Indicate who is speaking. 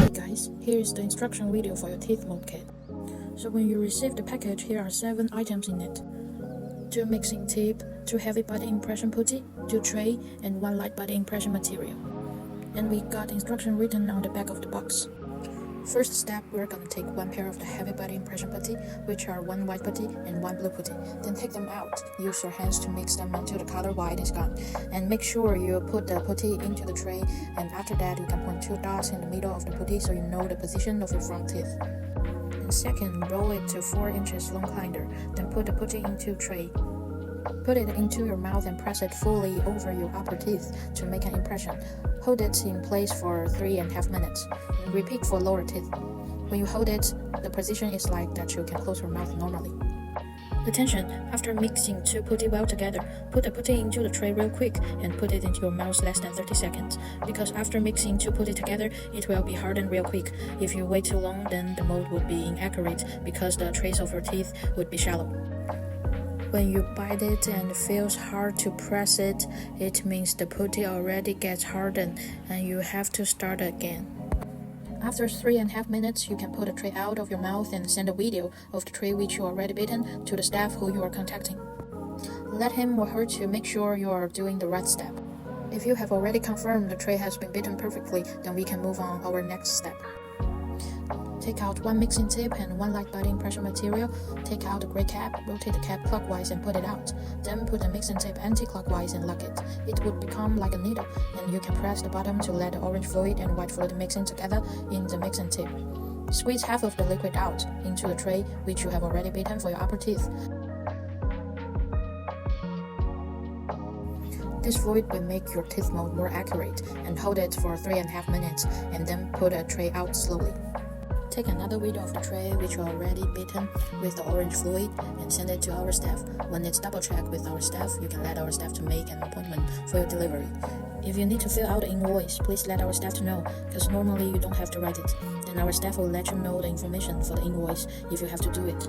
Speaker 1: Hey guys, here is the instruction video for your teeth mold kit. So when you receive the package, here are 7 items in it. 2 mixing tape, 2 heavy body impression putty, 2 tray, and 1 light body impression material. And we got instruction written on the back of the box. First step, we're gonna take 1 pair of the heavy body impression putty, which are 1 white putty and 1 blue putty. Then take them out. Use your hands to mix them until the color white is gone. And make sure you put the putty into the tray, and after that you can point 2 dots in the middle of the putty so you know the position of your front teeth. And second, roll it to 4 inches long binder. Then put the putty into tray. Put it into your mouth and press it fully over your upper teeth to make an impression. Hold it in place for 3.5 minutes. And repeat for lower teeth. When you hold it, the position is like that you can close your mouth normally. Attention! After mixing 2 putty well together, put the putty into the tray real quick and put it into your mouth less than 30 seconds. Because after mixing 2 putty together, it will be hardened real quick. If you wait too long, then the mold would be inaccurate because the trace of your teeth would be shallow. When you bite it and it feels hard to press it, it means the putty already gets hardened and you have to start again. After 3.5 minutes, you can pull the tray out of your mouth and send a video of the tray which you already bitten to the staff who you are contacting. Let him or her to make sure you are doing the right step. If you have already confirmed the tray has been bitten perfectly, then we can move on our next step. Take out 1 mixing tape and 1 light body impression material. Take out the gray cap, rotate the cap clockwise and put it out. Then put the mixing tape anti-clockwise and lock it. It would become like a needle, and you can press the bottom to let the orange fluid and white fluid mix in together in the mixing tape. Squeeze half of the liquid out into the tray which you have already bitten for your upper teeth. This fluid will make your teeth mold more accurate, and hold it for 3.5 minutes and then put a tray out slowly. Take another video of the tray which you already bitten with the orange fluid and send it to our staff. When it's double checked with our staff, you can let our staff to make an appointment for your delivery. If you need to fill out the invoice, please let our staff to know, because normally you don't have to write it. And our staff will let you know the information for the invoice if you have to do it.